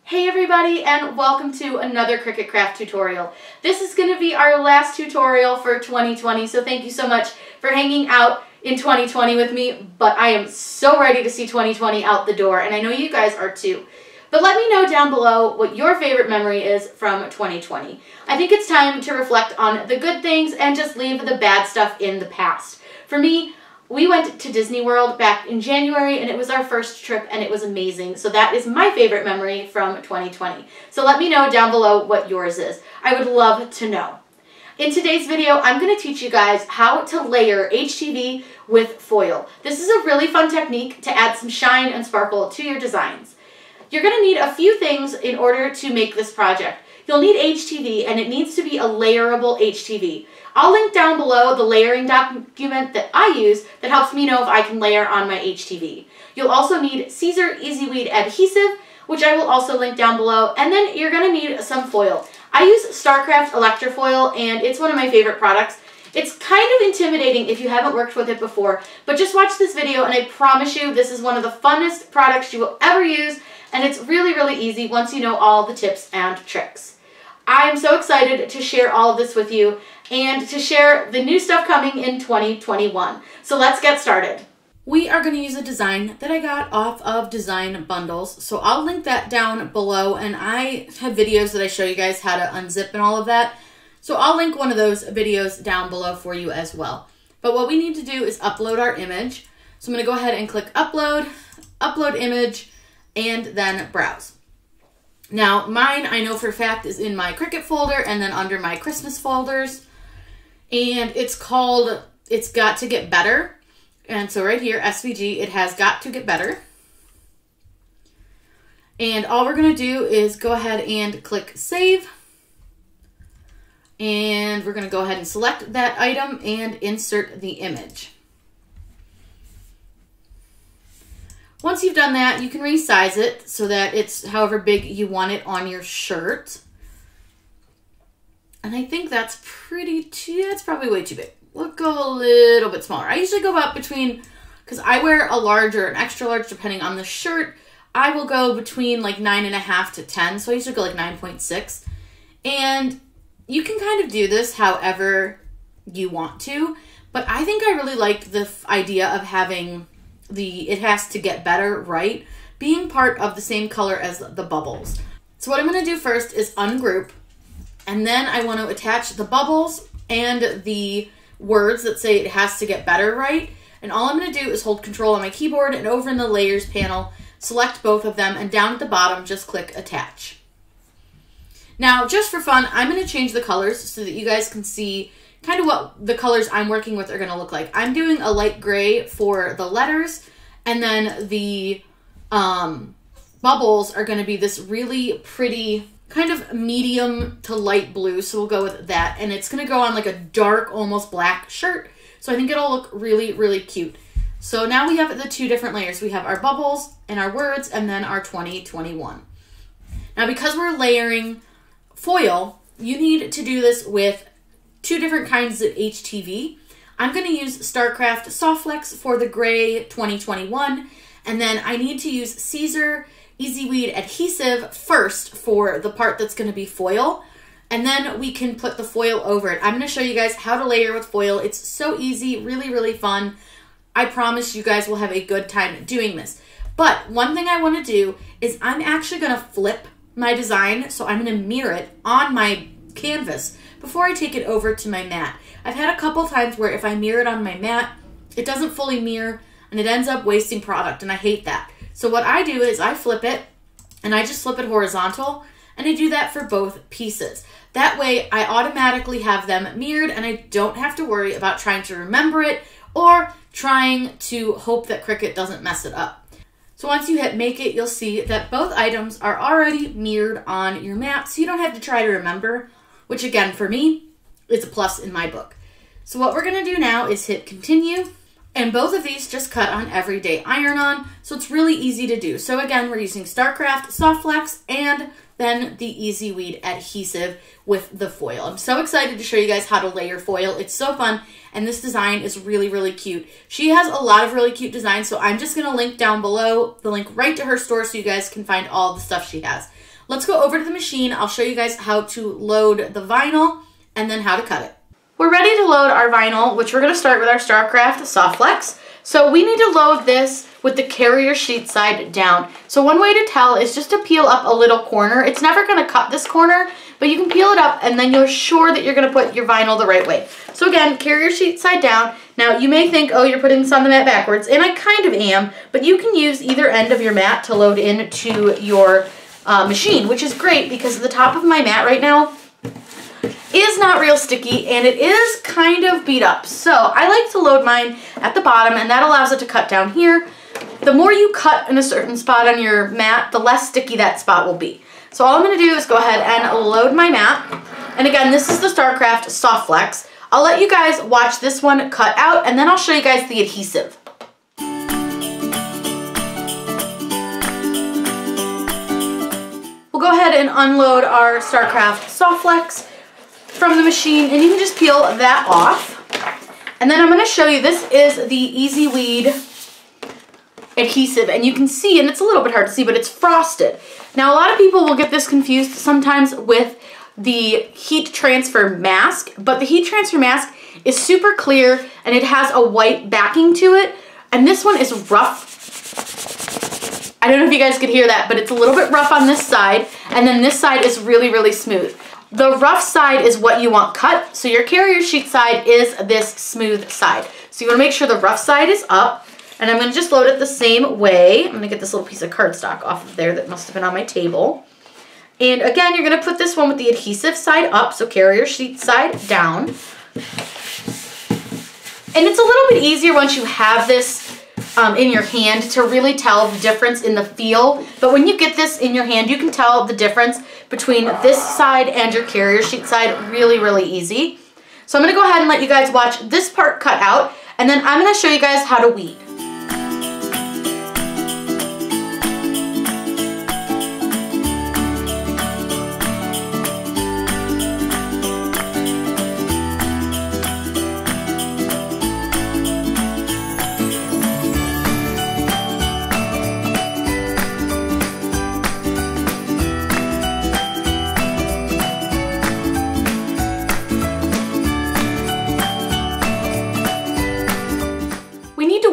Hey everybody, and welcome to another Cricut craft tutorial. This is going to be our last tutorial for 2020, so thank you so much for hanging out in 2020 with me, but I am so ready to see 2020 out the door, and I know you guys are too. But let me know down below what your favorite memory is from 2020. I think it's time to reflect on the good things and just leave the bad stuff in the past. For me, we went to Disney World back in January, and it was our first trip, and it was amazing. So that is my favorite memory from 2020. So let me know down below what yours is. I would love to know. In today's video, I'm going to teach you guys how to layer HTV with foil. This is a really fun technique to add some shine and sparkle to your designs. You're going to need a few things in order to make this project. You'll need HTV, and it needs to be a layerable HTV. I'll link down below the layering document that I use that helps me know if I can layer on my HTV. You'll also need Scissor easyweed adhesive, which I will also link down below, and then you're going to need some foil. I use Starcraft Electra foil, and it's one of my favorite products. It's kind of intimidating if you haven't worked with it before, but just watch this video and I promise you this is one of the funnest products you will ever use, and it's really, really easy once you know all the tips and tricks. I am so excited to share all of this with you and to share the new stuff coming in 2021. So let's get started. We are going to use a design that I got off of Design Bundles. So I'll link that down below, and I have videos that I show you guys how to unzip and all of that. So I'll link one of those videos down below for you as well. But what we need to do is upload our image. So I'm going to go ahead and click upload, upload image, and then browse. Now, mine, I know for a fact, is in my Cricut folder and then under my Christmas folders. And it's called, It's Got to Get Better. And so right here, SVG, it has Got to Get Better. And all we're going to do is go ahead and click Save. And we're going to go ahead and select that item and insert the image. Once you've done that, you can resize it so that it's however big you want it on your shirt. And I think that's that's probably way too big. We'll go a little bit smaller. I usually go about between, because I wear a large or an extra large depending on the shirt, I will go between like 9.5 to 10. So I usually go like 9.6. And you can kind of do this however you want to. But I think I really liked the idea of having It Has to Get Better, right, being part of the same color as the bubbles. So what I'm going to do first is ungroup, and then I want to attach the bubbles and the words that say it has to get better, right? And all I'm going to do is hold Control on my keyboard, and over in the layers panel, select both of them, and down at the bottom, just click attach. Now, just for fun, I'm going to change the colors so that you guys can see kind of what the colors I'm working with are going to look like. I'm doing a light gray for the letters, and then the bubbles are going to be this really pretty kind of medium to light blue, so we'll go with that. And it's going to go on like a dark, almost black shirt, so I think it'll look really, really cute. So now we have the two different layers. We have our bubbles and our words, and then our 2021. Now, because we're layering foil, you need to do this with two different kinds of HTV. I'm going to use Starcraft Softflex for the gray 2021, and then I need to use Scissor easyweed adhesive first for the part that's going to be foil, and then we can put the foil over it. I'm going to show you guys how to layer with foil. It's so easy, really, really fun. I promise you guys will have a good time doing this. But one thing I want to do is I'm actually going to flip my design, so I'm going to mirror it on my canvas before I take it over to my mat. I've had a couple times where if I mirror it on my mat, it doesn't fully mirror and it ends up wasting product, and I hate that. So what I do is I flip it, and I just flip it horizontal, and I do that for both pieces. That way I automatically have them mirrored, and I don't have to worry about trying to remember it or trying to hope that Cricut doesn't mess it up. So once you hit make it, you'll see that both items are already mirrored on your mat, so you don't have to try to remember, which again, for me, is a plus in my book. So what we're going to do now is hit continue, and both of these just cut on everyday iron-on, so it's really easy to do. So again, we're using Starcraft Softflex and then the easyweed adhesive with the foil. I'm so excited to show you guys how to layer foil. It's so fun, and this design is really, really cute. She has a lot of really cute designs, so I'm just going to link down below the link right to her store so you guys can find all the stuff she has. Let's go over to the machine. I'll show you guys how to load the vinyl and then how to cut it. We're ready to load our vinyl, which we're going to start with our Starcraft Softflex. So we need to load this with the carrier sheet side down. So one way to tell is just to peel up a little corner. It's never going to cut this corner, but you can peel it up and then you're sure that you're going to put your vinyl the right way. So again, carrier sheet side down. Now you may think, oh, you're putting this on the mat backwards, and I kind of am, but you can use either end of your mat to load into your machine, which is great because the top of my mat right now is not real sticky and it is kind of beat up. So I like to load mine at the bottom, and that allows it to cut down here. The more you cut in a certain spot on your mat, the less sticky that spot will be. So all I'm going to do is go ahead and load my mat. And again, this is the Starcraft Softflex. I'll let you guys watch this one cut out, and then I'll show you guys the adhesive. We'll go ahead and unload our Starcraft Softflex from the machine, and you can just peel that off. And then I'm going to show you, this is the easyweed adhesive, and you can see, and it's a little bit hard to see, but it's frosted. Now a lot of people will get this confused sometimes with the heat transfer mask, but the heat transfer mask is super clear and it has a white backing to it, and this one is rough. I don't know if you guys could hear that, but it's a little bit rough on this side, and then this side is really, really smooth. The rough side is what you want cut, so your carrier sheet side is this smooth side. So you want to make sure the rough side is up, and I'm going to just load it the same way. I'm going to get this little piece of cardstock off of there that must have been on my table. And again, you're going to put this one with the adhesive side up, so carrier sheet side down. And it's a little bit easier once you have this in your hand to really tell the difference in the feel. But when you get this in your hand, you can tell the difference between this side and your carrier sheet side really, really easy. So I'm going to go ahead and let you guys watch this part cut out, and then I'm going to show you guys how to weed.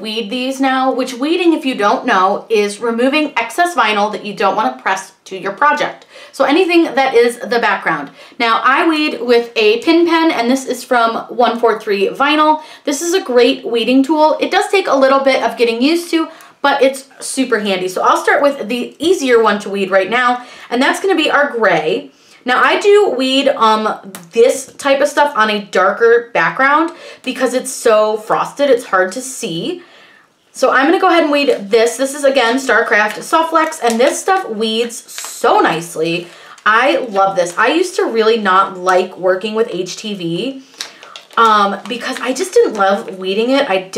Weed these now, which weeding, if you don't know, is removing excess vinyl that you don't want to press to your project. So anything that is the background. Now I weed with a pin pen, and this is from 143 Vinyl. This is a great weeding tool. It does take a little bit of getting used to, but it's super handy. So I'll start with the easier one to weed right now, and that's going to be our gray. Now I do weed this type of stuff on a darker background because it's so frosted, it's hard to see. So I'm going to go ahead and weed this. This is, again, Starcraft Softflex, and this stuff weeds so nicely. I love this. I used to really not like working with HTV because I just didn't love weeding it. I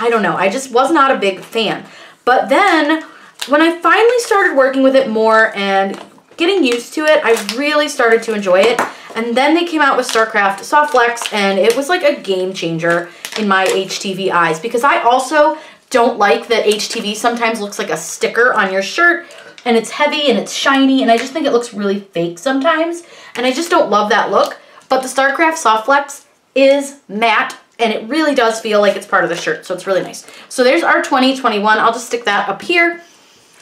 don't know, I just was not a big fan. But then when I finally started working with it more and getting used to it, I really started to enjoy it. And then they came out with Starcraft Softflex, and it was like a game changer in my HTV eyes, because I also don't like that HTV sometimes looks like a sticker on your shirt, and it's heavy and it's shiny, and I just think it looks really fake sometimes, and I just don't love that look. But the Starcraft Softflex is matte, and it really does feel like it's part of the shirt, so it's really nice. So there's our 2021. I'll just stick that up here.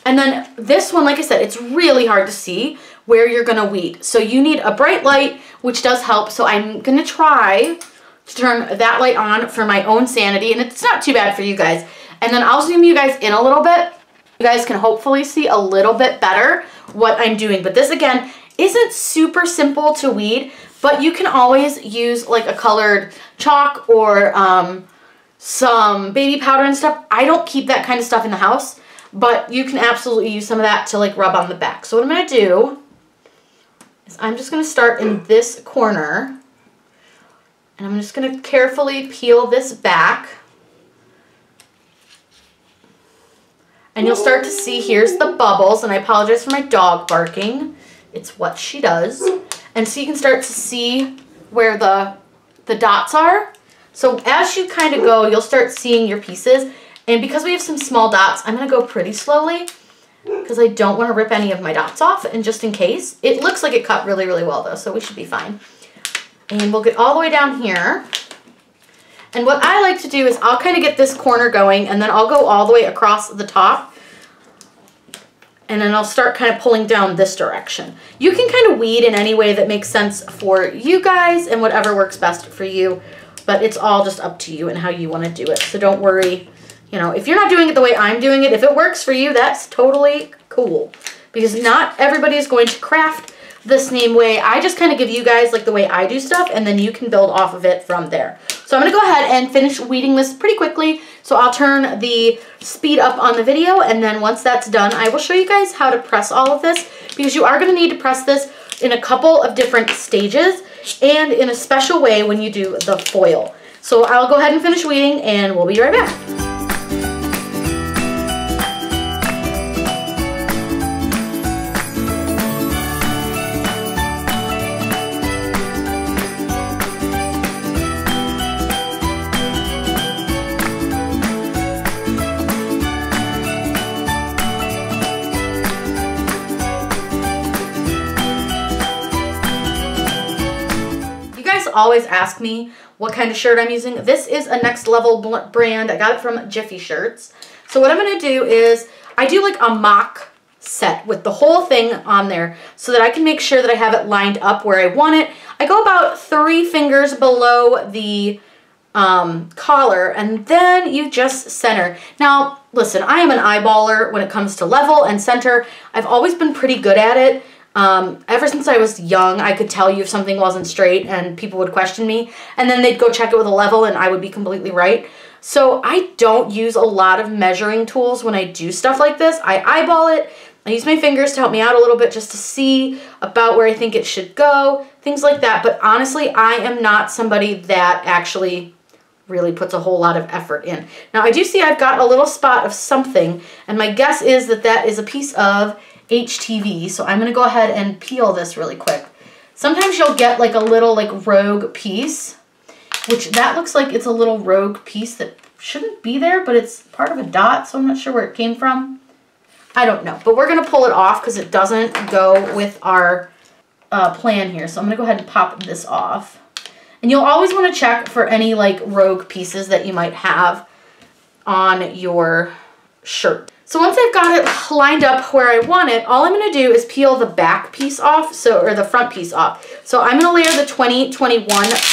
And then this one, like I said, it's really hard to see where you're going to weed. So you need a bright light, which does help. So I'm going to try to turn that light on for my own sanity, and it's not too bad for you guys. And then I'll zoom you guys in a little bit. You guys can hopefully see a little bit better what I'm doing. But this, again, isn't super simple to weed, but you can always use like a colored chalk or some baby powder and stuff. I don't keep that kind of stuff in the house, but you can absolutely use some of that to like rub on the back. So what I'm going to do is I'm just going to start in this corner, and I'm just going to carefully peel this back. And you'll start to see, here's the bubbles, and I apologize for my dog barking. It's what she does. And so you can start to see where the dots are. So as you kind of go, you'll start seeing your pieces. And because we have some small dots, I'm going to go pretty slowly. because I don't want to rip any of my dots off, and just in case. It looks like it cut really, really well though, so we should be fine. And we'll get all the way down here. And what I like to do is I'll kind of get this corner going, and then I'll go all the way across the top. And then I'll start kind of pulling down this direction. You can kind of weed in any way that makes sense for you guys and whatever works best for you. But it's all just up to you and how you want to do it. So don't worry. You know, if you're not doing it the way I'm doing it, if it works for you, that's totally cool. Because not everybody is going to craft the same way. I just kind of give you guys like the way I do stuff, and then you can build off of it from there. So I'm going to go ahead and finish weeding this pretty quickly. So I'll turn the speed up on the video, and then once that's done, I will show you guys how to press all of this, because you are going to need to press this in a couple of different stages and in a special way when you do the foil. So I'll go ahead and finish weeding, and we'll be right back. Always ask me what kind of shirt I'm using. This is a Next Level brand. I got it from Jiffy Shirts. So what I'm going to do is I do like a mock set with the whole thing on there so that I can make sure that I have it lined up where I want it. I go about 3 fingers below the collar, and then you just center. Now listen, I am an eyeballer when it comes to level and center. I've always been pretty good at it. Ever since I was young, I could tell you if something wasn't straight and people would question me, and then they'd go check it with a level and I would be completely right. So I don't use a lot of measuring tools when I do stuff like this. I eyeball it. I use my fingers to help me out a little bit just to see about where I think it should go, things like that. But honestly, I am not somebody that actually really puts a whole lot of effort in. Now I do see I've got a little spot of something, and my guess is that that is a piece of HTV, so I'm going to go ahead and peel this really quick. Sometimes you'll get like a little like rogue piece, which that looks like it's a little rogue piece that shouldn't be there, but it's part of a dot, so I'm not sure where it came from. I don't know, but we're going to pull it off because it doesn't go with our plan here. So I'm going to go ahead and pop this off. And you'll always want to check for any like rogue pieces that you might have on your shirt. So once I've got it lined up where I want it, all I'm going to do is peel the back piece off, or the front piece off. So I'm going to layer the 2021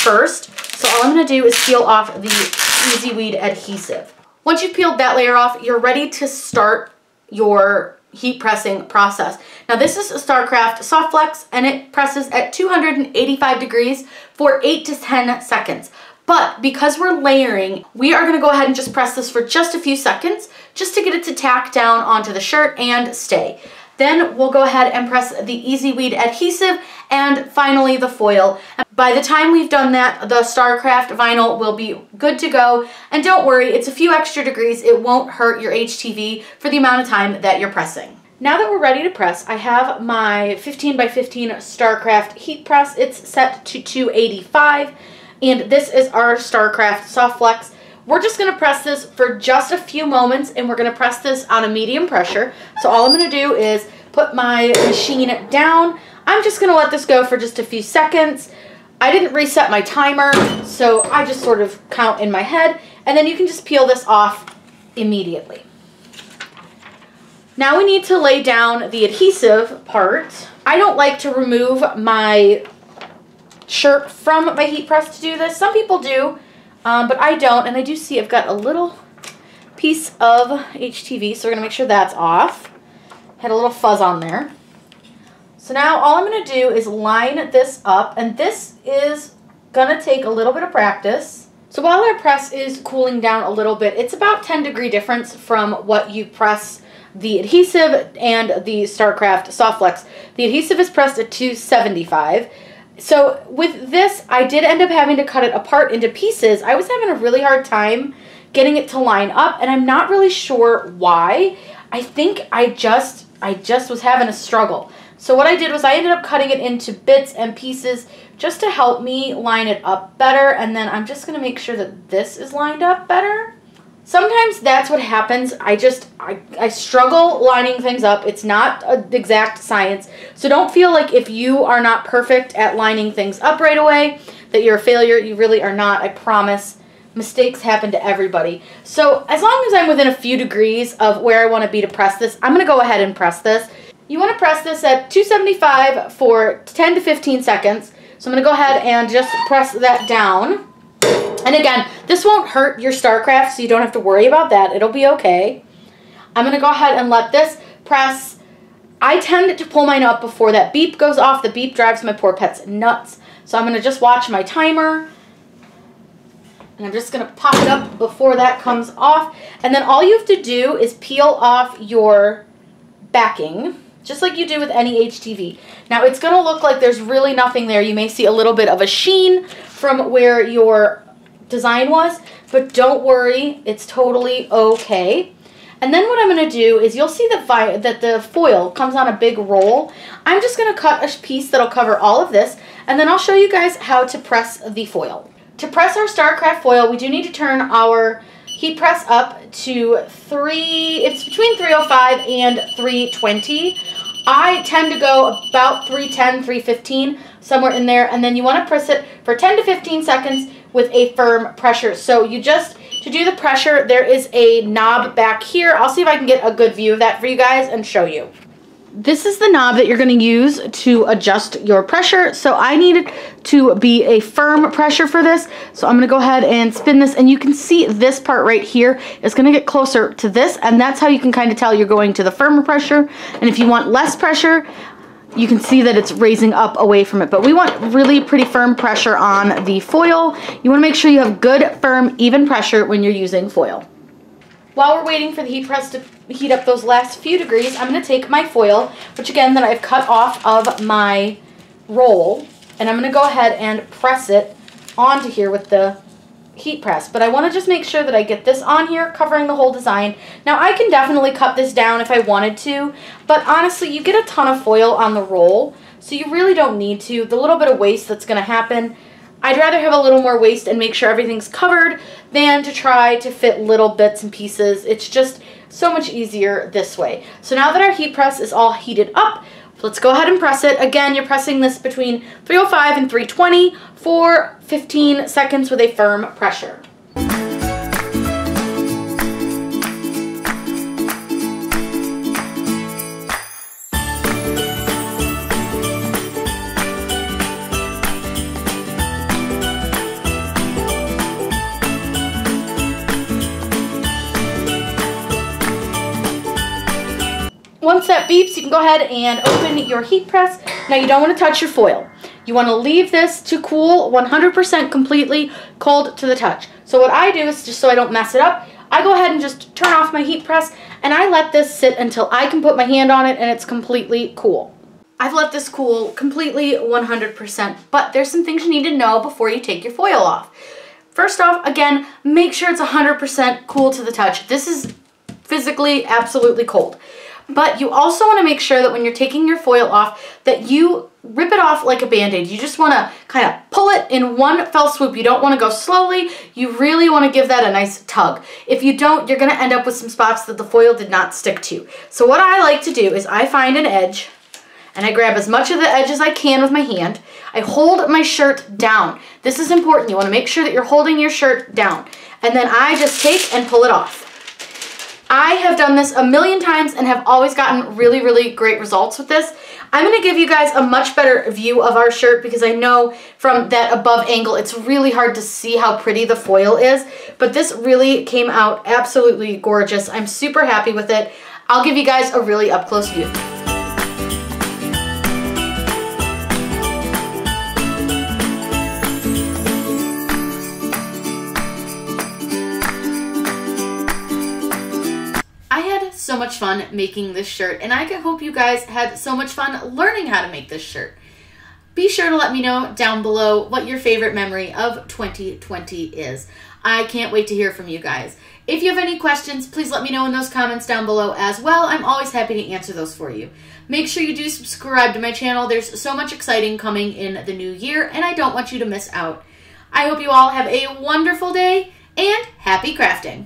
first. So all I'm going to do is peel off the easyweed adhesive. Once you've peeled that layer off, you're ready to start your heat pressing process. Now this is a Starcraft Soft Flex, and it presses at 285 degrees for 8 to 10 seconds. But because we're layering, we are going to go ahead and just press this for just a few seconds just to get it to tack down onto the shirt and stay. Then we'll go ahead and press the easyweed adhesive and finally the foil. By the time we've done that, the Starcraft vinyl will be good to go. And don't worry, it's a few extra degrees. It won't hurt your HTV for the amount of time that you're pressing. Now that we're ready to press, I have my 15 by 15 Starcraft heat press. It's set to 285. And this is our Starcraft Soft Flex. We're just going to press this for just a few moments, and we're going to press this on a medium pressure. So all I'm going to do is put my machine down. I'm just going to let this go for just a few seconds. I didn't reset my timer, so I just sort of count in my head, and then you can just peel this off immediately. Now we need to lay down the adhesive part. I don't like to remove my shirt from my heat press to do this. Some people do, but I don't, and I do see I've got a little piece of HTV, so we're going to make sure that's off. Had a little fuzz on there. So now all I'm going to do is line this up, and this is going to take a little bit of practice. So while our press is cooling down a little bit, it's about 10-degree difference from what you press the adhesive and the Starcraft Soft Flex. The adhesive is pressed at 275. So with this, I did end up having to cut it apart into pieces. I was having a really hard time getting it to line up, and I'm not really sure why. I think I just was having a struggle. So what I did was I ended up cutting it into bits and pieces just to help me line it up better, and then I'm just going to make sure that this is lined up better. Sometimes that's what happens. I struggle lining things up. It's not an exact science. So don't feel like if you are not perfect at lining things up right away, that you're a failure. You really are not, I promise. Mistakes happen to everybody. So as long as I'm within a few degrees of where I want to be to press this, I'm going to go ahead and press this. You want to press this at 275 for 10 to 15 seconds. So I'm going to go ahead and just press that down. And again, this won't hurt your Starcraft, so you don't have to worry about that. It'll be okay. I'm going to go ahead and let this press. I tend to pull mine up before that beep goes off. The beep drives my poor pets nuts. So I'm going to just watch my timer. And I'm just going to pop it up before that comes off. And then all you have to do is peel off your backing, just like you do with any HTV. Now, it's going to look like there's really nothing there. You may see a little bit of a sheen from where your design was, but don't worry, it's totally okay. And then what I'm going to do is you'll see that the foil comes on a big roll. I'm just going to cut a piece that'll cover all of this, and then I'll show you guys how to press the foil. To press our Starcraft foil, we do need to turn our heat press up to it's between 305 and 320. I tend to go about 310, 315, somewhere in there, and then you want to press it for 10 to 15 seconds with a firm pressure. So to do the pressure, there is a knob back here. I'll see if I can get a good view of that for you guys and show you. This is the knob that you're going to use to adjust your pressure. So I need it to be a firm pressure for this. So I'm going to go ahead and spin this, and you can see this part right here is going to get closer to this, and that's how you can kind of tell you're going to the firmer pressure. And if you want less pressure, you can see that it's raising up away from it. But we want really pretty firm pressure on the foil. You want to make sure you have good, firm, even pressure when you're using foil. While we're waiting for the heat press to heat up those last few degrees, I'm going to take my foil, which again that I've cut off of my roll, and I'm going to go ahead and press it onto here with the heat press. But I want to just make sure that I get this on here, covering the whole design. Now I can definitely cut this down if I wanted to, but honestly you get a ton of foil on the roll, so you really don't need to. The little bit of waste that's going to happen, I'd rather have a little more waste and make sure everything's covered than to try to fit little bits and pieces. It's just so much easier this way. So now that our heat press is all heated up, let's go ahead and press it. Again, you're pressing this between 305 and 320 for 15 seconds with a firm pressure. Once that beeps, you can go ahead and open your heat press. Now you don't want to touch your foil. You want to leave this to cool 100% completely cold to the touch. So what I do is, just so I don't mess it up, I go ahead and just turn off my heat press, and I let this sit until I can put my hand on it and it's completely cool. I've let this cool completely 100%, but there's some things you need to know before you take your foil off. First off, again, make sure it's 100% cool to the touch. This is physically absolutely cold. But you also want to make sure that when you're taking your foil off that you rip it off like a band-aid. You just want to kind of pull it in one fell swoop. You don't want to go slowly. You really want to give that a nice tug. If you don't, you're going to end up with some spots that the foil did not stick to. So what I like to do is I find an edge and I grab as much of the edge as I can with my hand. I hold my shirt down. This is important. You want to make sure that you're holding your shirt down. And then I just take and pull it off. I have done this a million times and have always gotten really, really great results with this. I'm going to give you guys a much better view of our shirt because I know from that above angle it's really hard to see how pretty the foil is, but this really came out absolutely gorgeous. I'm super happy with it. I'll give you guys a really up close view. So much fun making this shirt, and I hope you guys had so much fun learning how to make this shirt. Be sure to let me know down below what your favorite memory of 2020 is. I can't wait to hear from you guys. If you have any questions, please let me know in those comments down below as well. I'm always happy to answer those for you. Make sure you do subscribe to my channel. There's so much exciting coming in the new year, and I don't want you to miss out. I hope you all have a wonderful day, and happy crafting!